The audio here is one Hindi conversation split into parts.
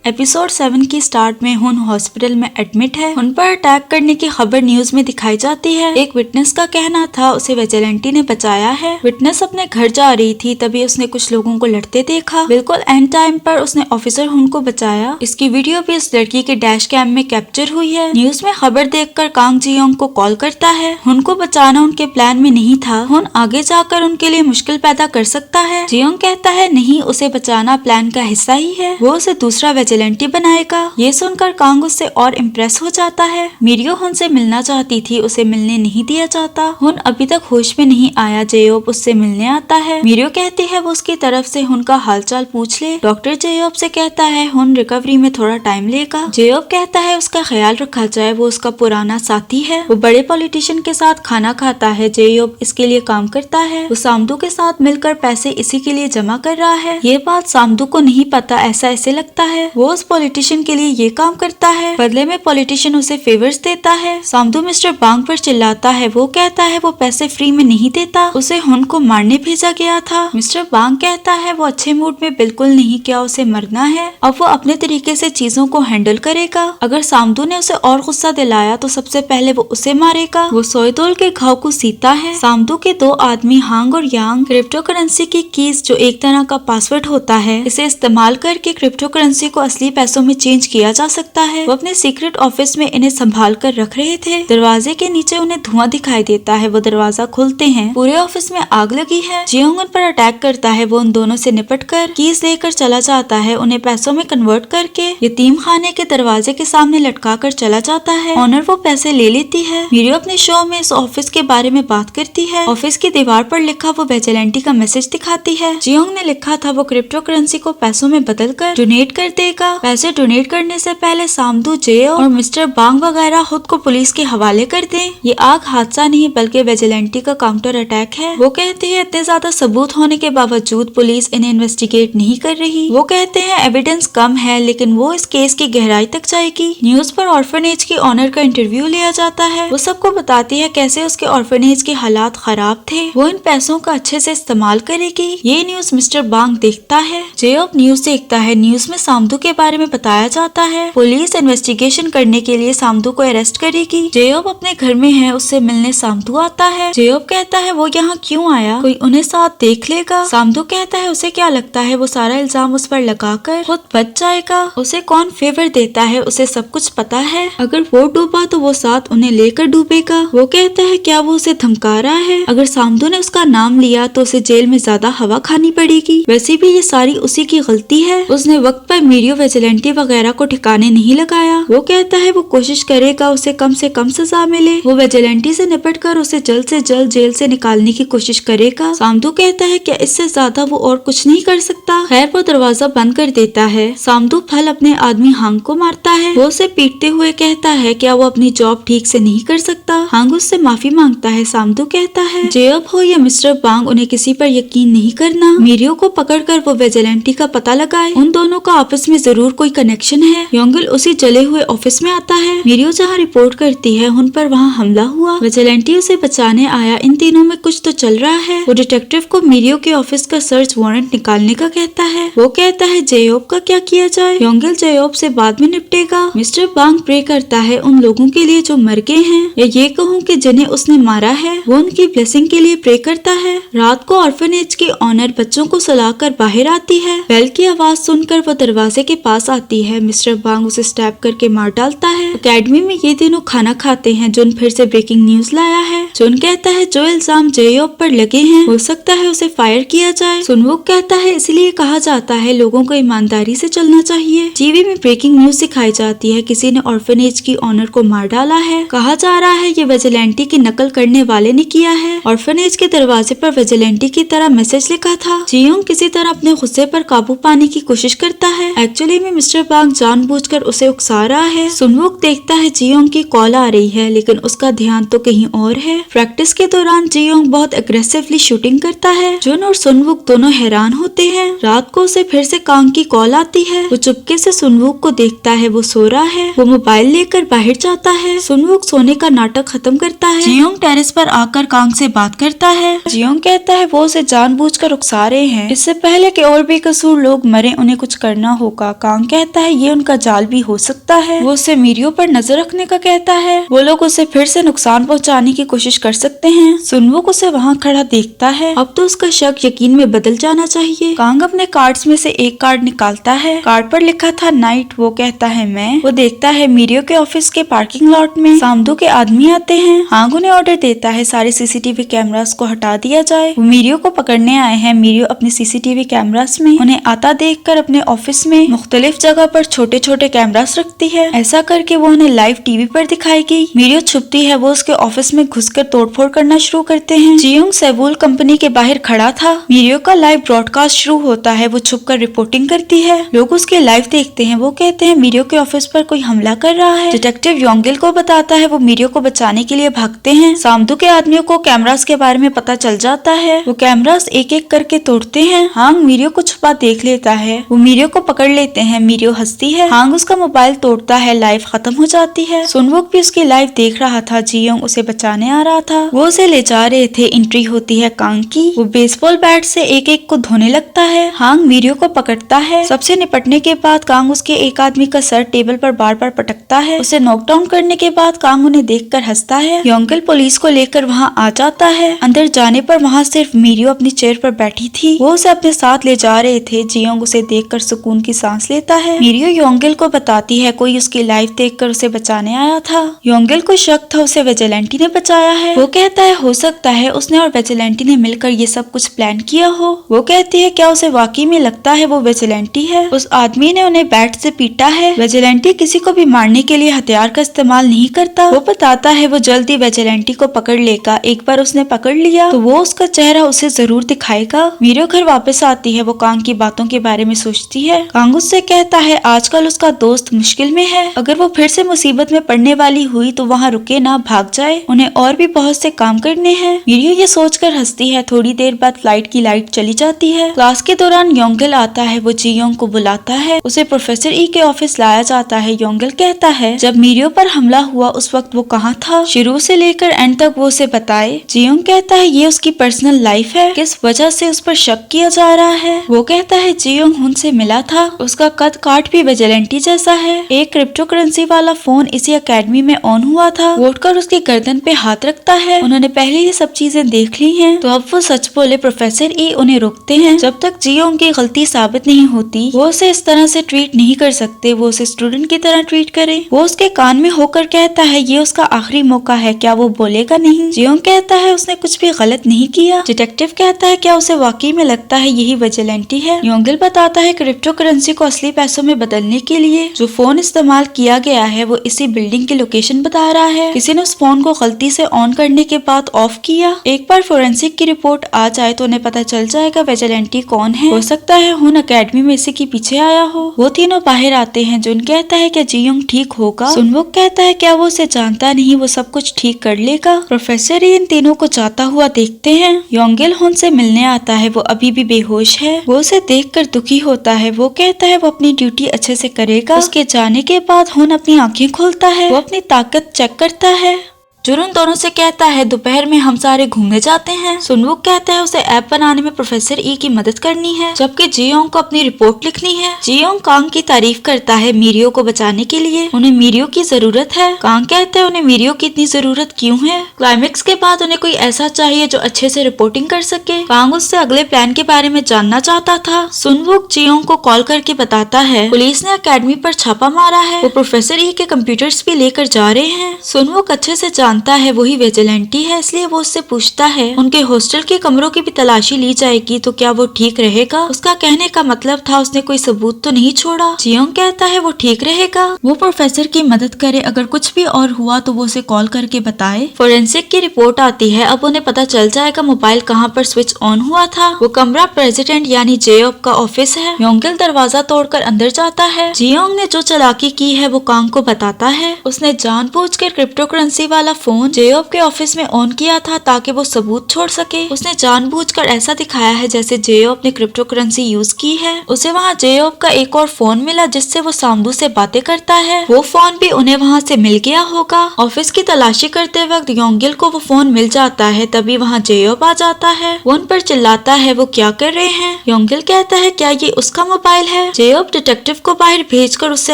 एपिसोड 7 की स्टार्ट में हुन हॉस्पिटल में एडमिट है। उन पर अटैक करने की खबर न्यूज में दिखाई जाती है। एक विटनेस का कहना था उसे विजिलेंटी ने बचाया है। विटनेस अपने घर जा रही थी, तभी उसने कुछ लोगों को लड़ते देखा। बिल्कुल एंड टाइम पर उसने ऑफिसर हुन को बचाया। इसकी वीडियो भी इस लड़की के डैश कैम में कैप्चर हुई है। न्यूज में खबर देखकर कांग जियोंग को कॉल करता है। हुन को बचाना उनके प्लान में नहीं था। हुन आगे जाकर उनके लिए मुश्किल पैदा कर सकता है। जियोंग कहता है नहीं, उसे बचाना प्लान का हिस्सा ही है, वो उसे दूसरा विजिलेंटी बनाएगा। ये सुनकर कांग उससे और इम्प्रेस हो जाता है। मिरियो हुन से मिलना चाहती थी, उसे मिलने नहीं दिया जाता। हुन अभी तक होश में नहीं आया। जेयोब उससे मिलने आता है। मिरियो कहती है वो उसकी तरफ से हुन का हालचाल पूछ ले। डॉक्टर जेयोब से कहता है हुन रिकवरी में थोड़ा टाइम लेगा। जेयोब कहता है उसका ख्याल रखा जाए, वो उसका पुराना साथी है। वो बड़े पॉलिटिशियन के साथ खाना खाता है। जेयोब इसके लिए काम करता है। वो सामदू के साथ मिलकर पैसे इसी के लिए जमा कर रहा है। ये बात सामदू को नहीं पता, ऐसे लगता है। वो उस पॉलिटिशियन के लिए ये काम करता है, बदले में पॉलिटिशियन उसे फेवर्स देता है। सामदू मिस्टर बांग पर चिल्लाता है। वो कहता है वो पैसे फ्री में नहीं देता, उसे हुन को मारने भेजा गया था। मिस्टर बांग कहता है वो अच्छे मूड में बिल्कुल नहीं, क्या उसे मरना है। अब वो अपने तरीके से चीजों को हैंडल करेगा। अगर सामदू ने उसे और गुस्सा दिलाया तो सबसे पहले वो उसे मारेगा। वो सोयतोल के घाव को सीता है। सामदू के दो आदमी हांग और यांग क्रिप्टो करेंसी की कीज, जो एक तरह का पासवर्ड होता है, इसे इस्तेमाल करके क्रिप्टो करेंसी को असली पैसों में चेंज किया जा सकता है। वो अपने सीक्रेट ऑफिस में इन्हें संभाल कर रख रहे थे। दरवाजे के नीचे उन्हें धुआं दिखाई देता है। वो दरवाजा खोलते हैं, पूरे ऑफिस में आग लगी है। जियोंग उन पर अटैक करता है। वो उन दोनों से निपट कर कीज लेकर चला जाता है। उन्हें पैसों में कन्वर्ट करके यतीम खाने के दरवाजे के सामने लटका कर चला जाता है। ऑनर वो पैसे ले लेती है। मिरियो अपने शो में इस ऑफिस के बारे में बात करती है। ऑफिस की दीवार पर लिखा वो विजिलेंटी का मैसेज दिखाती है। जियोंग ने लिखा था वो क्रिप्टो करेंसी को पैसों में बदल कर डोनेट कर देगा। पैसे डोनेट करने से पहले सामदू, जेयो और मिस्टर बांग वगैरह खुद को पुलिस के हवाले कर दें। ये आग हादसा नहीं बल्कि विजिलेंटी का काउंटर अटैक है। वो कहते हैं इतने ज्यादा सबूत होने के बावजूद पुलिस इन्हें इन्वेस्टिगेट नहीं कर रही। वो कहते हैं एविडेंस कम है, लेकिन वो इस केस की गहराई तक जाएगी। न्यूज पर ऑर्फनेज की ऑनर का इंटरव्यू लिया जाता है। वो सबको बताती है कैसे उसके ऑर्फनेज के हालात खराब थे। वो इन पैसों का अच्छे से इस्तेमाल करेगी। ये न्यूज मिस्टर बांग देखता है। जेयोब न्यूज देखता है। न्यूज में सामदू के बारे में बताया जाता है। पुलिस इन्वेस्टिगेशन करने के लिए सामदू को अरेस्ट करेगी। जेयोब अपने घर में है, उससे मिलने सामदू आता है। जेयोब कहता है वो यहाँ क्यों आया, कोई उन्हें साथ देख लेगा। सामदू कहता है उसे क्या लगता है वो सारा इल्जाम उस पर लगाकर खुद बच जाएगा। उसे कौन फेवर देता है उसे सब कुछ पता है। अगर वो डूबा तो वो साथ उन्हें लेकर डूबेगा। वो कहता है क्या वो उसे धमका रहा है। अगर सामदू ने उसका नाम लिया तो उसे जेल में ज्यादा हवा खानी पड़ेगी। वैसे भी ये सारी उसी की गलती है, उसने वक्त पर मिरियो विजिलेंटी वगैरह को ठिकाने नहीं लगाया। वो कहता है वो कोशिश करेगा उसे कम से कम सजा मिले। वो विजिलेंटी से निपटकर उसे जल्द से जल्द जेल से निकालने की कोशिश करेगा। सामदू कहता है क्या इससे ज्यादा वो और कुछ नहीं कर सकता। खैर वो दरवाजा बंद कर देता है। सामदू फल अपने आदमी हांग को मारता है। वो उसे पीटते हुए कहता है क्या वो अपनी जॉब ठीक से नहीं कर सकता। हांग उससे माफी मांगता है। सामदू कहता है जेयोब हो या मिस्टर बांग, उन्हें किसी पर यकीन नहीं करना। मिरियो को पकड़कर वो विजिलेंटी का पता लगाए। उन दोनों का आपस में जरूर कोई कनेक्शन है। योंगिल उसी जले हुए ऑफिस में आता है। मिरियो जहाँ रिपोर्ट करती है उन पर वहाँ हमला हुआ, विजिलेंटी उसे बचाने आया। इन तीनों में कुछ तो चल रहा है। वो डिटेक्टिव को मिरियो के ऑफिस का सर्च वारंट निकालने का कहता है। वो कहता है जेयोब का क्या किया जाए। योंगिल जेयोब से बाद में निपटेगा। मिस्टर बांग प्रे करता है उन लोगों के लिए जो मर गए हैं, या ये कहूँ कि जिन्हें उसने मारा है। वो उनकी ब्लेसिंग के लिए प्रे करता है। रात को ऑर्फनेज की ऑनर बच्चों को सुलाकर बाहर आती है। बेल की आवाज सुनकर वो दरवाजे के पास आती है। मिस्टर बांग उसे स्टैब करके मार डालता है। अकेडमी में ये तीनों खाना खाते हैं। जोन फिर से ब्रेकिंग न्यूज लाया है। जोन कहता है जो इल्जाम जेयोब पर लगे हैं हो सकता है उसे फायर किया जाए। सुनवुक कहता है इसलिए कहा जाता है लोगों को ईमानदारी से चलना चाहिए। टीवी में ब्रेकिंग न्यूज दिखाई जाती है किसी ने ऑर्फनेज की ऑनर को मार डाला है। कहा जा रहा है ये विजिलेंटी की नकल करने वाले ने किया है। ऑर्फनेज के दरवाजे पर विजिलेंटी की तरह मैसेज लिखा था। जियोंग किसी तरह अपने गुस्से पर काबू पाने की कोशिश करता है। एक्चुअली में मिस्टर बांग जानबूझकर उसे उकसा रहा है। सुनवुक देखता है जियोंग की कॉल आ रही है, लेकिन उसका ध्यान तो कहीं और है। प्रैक्टिस के दौरान जियोंग बहुत अग्रेसिवली शूटिंग करता है। जुन और सुनवुक दोनों हैरान होते हैं। रात को उसे फिर से कांग की कॉल आती है। वो चुपके से सुनवुक को देखता है, वो सो रहा है। वो मोबाइल लेकर बाहर जाता है। सुनवुक सोने का नाटक खत्म करता है। जियोंग टेरेस पर आकर कांग से बात करता है। जियोंग कहता है वो उसे जानबूझकर उकसा रहे हैं, इससे पहले कि और बेकसूर लोग मरे उन्हें कुछ करना होगा। होगा। कांग कहता है ये उनका जाल भी हो सकता है। वो उसे मीरियो पर नजर रखने का कहता है। वो लोग उसे फिर से नुकसान पहुंचाने की कोशिश कर सकते हैं। सुनवुक उसे वहाँ खड़ा देखता है। अब तो उसका शक यकीन में बदल जाना चाहिए। कांग अपने कार्ड्स में से एक कार्ड निकालता है। कार्ड पर लिखा था नाइट। वो कहता है मैं। वो देखता है मीरियो के ऑफिस के पार्किंग लॉट में सामदू के आदमी आते हैं। हांग उन्हें ऑर्डर देता है सारे सीसीटीवी कैमरास को हटा दिया जाए। वो मीरियो को पकड़ने आए हैं। मीरियो अपने सीसीटीवी कैमरास में उन्हें आता देखकर अपने ऑफिस में मुख्तलिफ जगह पर छोटे छोटे कैमरास रखती है। ऐसा करके वो उन्हें लाइव टीवी पर दिखाएगी। मीरियो छुपती है। वो उसके ऑफिस में घुसकर तोड़फोड़ करना शुरू करते हैं। जियोंग सेवुल कंपनी के बाहर खड़ा था। मीरियो का लाइव ब्रॉडकास्ट शुरू होता है। वो छुपकर रिपोर्टिंग करती है। लोग उसके लाइव देखते हैं। वो कहते हैं मीरियो के ऑफिस पर कोई हमला कर रहा है। डिटेक्टिव योंगिल को बताता है। वो मीरियो को बचाने के लिए भागते हैं। सामदू के आदमियों को कैमरास के बारे में पता चल जाता है। वो कैमरास एक एक करके तोड़ते हैं। हांग मीरियो को छुपा देख लेता है। वो मीरियो को पकड़ लेते हैं। मीरियो हंसती है। हांग उसका मोबाइल तोड़ता है। लाइव खत्म हो जाती है। सुनवुक भी उसकी लाइव देख रहा था। जियोंग उसे बचाने आ रहा था। वो उसे ले जा रहे थे। एंट्री होती है कांग की। वो बेसबॉल बैट से एक एक को धोने लगता है। हांग मीरियो को पकड़ता है। सबसे निपटने के बाद कांग उसके एक आदमी का सर टेबल पर बार बार पटकता है। उसे नॉकडाउन करने के बाद कांग उन्हें देखकर हंसता है। योंगिल पुलिस को लेकर वहाँ आ जाता है। अंदर जाने पर वहाँ सिर्फ मीरियो अपनी चेयर पर बैठी थी। वो उसे अपने साथ ले जा रहे थे। जियोंग उसे देखकर सुकून की सांस लेता है। मीरियो योंगिल को बताती है कोई उसकी लाइफ देखकर उसे बचाने आया था। योंगिल को शक था उसे विजिलेंटी ने बचाया है। वो कहता है हो सकता है उसने और विजिलेंटी ने मिलकर ये सब कुछ प्लान किया हो। वो कहती है क्या उसे वाकई में लगता है वो विजिलेंटी है। उस आदमी ने उन्हें बैट से पीटा है। विजिलेंटी किसी को भी मारने के लिए हथियार का इस्तेमाल नहीं करता। वो बताता है वो जल्दी विजिलेंटी को पकड़ लेगा। एक बार उसने पकड़ लिया तो वो उसका चेहरा उसे जरूर दिखाएगा। मीरियो घर वापस आती है। वो कांग की बातों के बारे में सोचती है। कांग उससे कहता है आजकल उसका दोस्त मुश्किल में है। अगर वो फिर से मुसीबत में पड़ने वाली हुई तो वहाँ रुके ना, भाग जाए। उन्हें और भी बहुत से काम करने हैं। मीरियो ये सोचकर हंसती है। थोड़ी देर बाद फ्लाइट की लाइट चली जाती है। क्लास के दौरान योंगिल आता है। वो जियोंग को बुलाता है। उसे प्रोफेसर ई के ऑफिस लाया जाता है। योंगिल कहता है जब मीरियो पर हमला हुआ उस वक्त वो कहाँ था, शुरू से लेकर एंड तक वो उसे बताए। जियोंग कहता है ये उसकी पर्सनल लाइफ है, किस वजह से उस पर शक किया जा रहा है। वो कहता है जियोंग हुन से मिला था। उसका कद काट भी विजिलेंटी जैसा है। एक क्रिप्टो करेंसी वाला फोन इसी अकेडमी में ऑन हुआ था। वो उठकर उसकी गर्दन पे हाथ रखता है। उन्होंने पहले ये सब चीजें देख ली हैं। तो अब वो सच बोले। प्रोफेसर ई उन्हें रोकते हैं। जब तक जियोंग की गलती साबित नहीं होती वो उसे इस तरह से ट्रीट नहीं कर सकते। वो उसे स्टूडेंट की तरह ट्रीट करे। वो उसके कान में होकर कहता है ये उसका आखिरी मौका है, क्या वो बोलेगा नहीं। जियोंग कहता है उसने कुछ भी गलत नहीं किया। डिटेक्टिव कहता है क्या उसे वाकई में लगता है यही विजिलेंटी है। योंगिल बताता है क्रिप्टो करेंसी को असली पैसों में बदलने के लिए जो फोन इस्तेमाल किया गया है वो इसी बिल्डिंग की लोकेशन बता रहा है। किसी ने उस फोन को गलती से ऑन करने के बाद ऑफ किया। एक बार फोरेंसिक की रिपोर्ट आ जाए तो उन्हें पता चल जाएगा विजिलेंटी कौन है। हो सकता है हुन अकेडमी में इसी के पीछे आया हो। वो तीनों बाहर आते हैं। जुन कहता है क्या जियोंग ठीक होगा। सुनवुक कहता है क्या वो उसे जानता नहीं, वो सब कुछ ठीक कर लेगा। प्रोफेसर इन तीनों को जाता हुआ देखते हैं। योंगिल हुन से मिलने आता है। वो अभी भी बेहोश है। वो उसे देखकर दुखी होता है। वो कहता है वो अपनी ड्यूटी अच्छे से करेगा। उसके जाने के बाद हुन अपनी आंखें खोलता है। वो अपनी ताकत चेक करता है। जुरुन दोनों से कहता है दोपहर में हम सारे घूमने जाते हैं। सुनवुक कहता है उसे ऐप बनाने में प्रोफेसर ई की मदद करनी है, जबकि जियोंग को अपनी रिपोर्ट लिखनी है। जियोंग कांग की तारीफ करता है मीरियो को बचाने के लिए। उन्हें मीरियो की जरूरत है। कांग कहता है उन्हें मीरियो की इतनी जरूरत क्यों है। क्लाइमेक्स के बाद उन्हें कोई ऐसा चाहिए जो अच्छे से रिपोर्टिंग कर सके। कांग उससे अगले प्लान के बारे में जानना चाहता था। सुनवुक जियोंग को कॉल करके बताता है पुलिस ने अकेडमी पर छापा मारा है। वो प्रोफेसर ई के कंप्यूटर्स भी लेकर जा रहे हैं। सुनवुक अच्छे से जानता है वही विजिलेंटी है, इसलिए वो उससे पूछता है उनके हॉस्टल के कमरों की भी तलाशी ली जाएगी तो क्या वो ठीक रहेगा। उसका कहने का मतलब था उसने कोई सबूत तो नहीं छोड़ा। जियोंग कहता है वो ठीक रहेगा। वो प्रोफेसर की मदद करे, अगर कुछ भी और हुआ तो वो उसे कॉल करके बताए। फोरेंसिक की रिपोर्ट आती है। अब उन्हें पता चल जाएगा मोबाइल कहाँ पर स्विच ऑन हुआ था। वो कमरा प्रेसिडेंट यानी जेओब का ऑफिस है। योंगिल दरवाजा तोड़कर अंदर जाता है। जियोंग ने जो चालाकी की है वो कांग को बताता है। उसने जानबूझकर क्रिप्टो करेंसी वाला फोन जेयोब के ऑफिस में ऑन किया था ताकि वो सबूत छोड़ सके। उसने जानबूझकर ऐसा दिखाया है जैसे जेयोब ने क्रिप्टो करेंसी यूज की है। उसे वहाँ जेयोब का एक और फोन मिला जिससे वो सामदू से बातें करता है। वो फोन भी उन्हें वहाँ से मिल गया होगा। ऑफिस की तलाशी करते वक्त योंगिल को वो फोन मिल जाता है। तभी वहाँ जेयोब आ जाता है। वो उन पर चिल्लाता है वो क्या कर रहे हैं। योंगिल कहता है क्या ये उसका मोबाइल है। जेयोब डिटेक्टिव को बाहर भेजकर उससे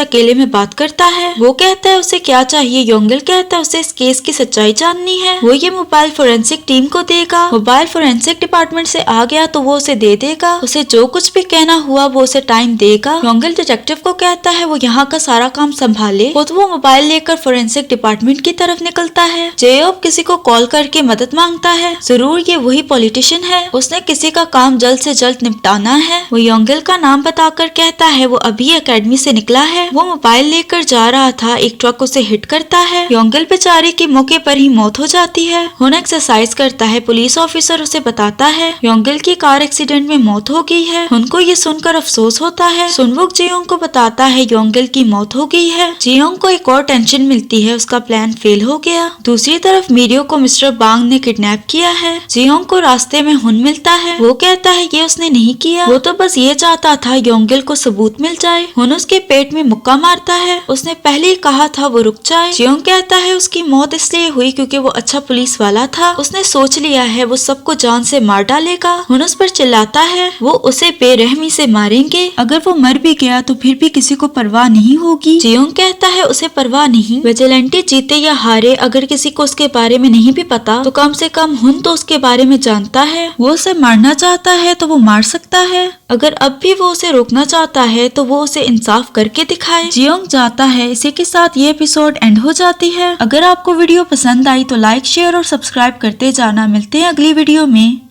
अकेले में बात करता है। वो कहता है उसे क्या चाहिए। योंगिल कहता है उसे इस केस की सच्चाई जाननी है। वो ये मोबाइल फोरेंसिक टीम को देगा। मोबाइल फोरेंसिक डिपार्टमेंट से आ गया तो वो उसे दे देगा। उसे जो कुछ भी कहना हुआ वो उसे टाइम देगा। योंगिल डिटेक्टिव को कहता है वो यहाँ का सारा काम संभाले। खुद वो मोबाइल लेकर फोरेंसिक डिपार्टमेंट की तरफ निकलता है। जेयोब किसी को कॉल करके मदद मांगता है। जरूर ये वही पॉलिटिशियन है। उसने किसी का काम जल्द से जल्द निपटाना है। वो योंगिल का नाम बताकर कहता है वो अभी एकेडमी से निकला है। वो मोबाइल लेकर जा रहा था, एक ट्रक उसे हिट करता है। योंगिल बेचारे की मौके पर ही मौत हो जाती है। हुन एक्सरसाइज करता है। पुलिस ऑफिसर उसे बताता है योंगिल की कार एक्सीडेंट में मौत हो गई है। उनको ये सुनकर अफसोस होता है। सुनवुक जियोंग को बताता है योंगिल की मौत हो गई है। जियोंग को एक और टेंशन मिलती है, उसका प्लान फेल हो गया। दूसरी तरफ मीरियो को मिस्टर बांग ने किडनैप किया है। जियोंग को रास्ते में हुन मिलता है। वो कहता है ये उसने नहीं किया, वो तो बस ये चाहता था योंगिल को सबूत मिल जाए। हुन उसके पेट में मुक्का मारता है। उसने पहले ही कहा था वो रुक जाए। जियोंग कहता है उसकी मौत इसलिए हुई क्योंकि वो अच्छा पुलिस वाला था। उसने सोच लिया है वो सबको जान से मार डालेगा। हुन उस पर चिल्लाता है वो उसे बेरहमी से मारेंगे। अगर वो मर भी गया तो फिर भी किसी को परवाह नहीं होगी। जियोंग कहता है उसे परवाह नहीं। विजिलेंटी जीते या हारे, अगर किसी को उसके बारे में नहीं भी पता तो कम से कम हुन तो उसके बारे में जानता है। वो उसे मारना चाहता है तो वो मार सकता है। अगर अब भी वो उसे रोकना चाहता है तो वो उसे इंसाफ करके दिखाए। जियोंग जाता है। इसी के साथ ये एपिसोड एंड हो जाती है। अगर आपको वीडियो पसंद आई तो लाइक, शेयर और सब्सक्राइब करते जाना। मिलते हैं अगली वीडियो में।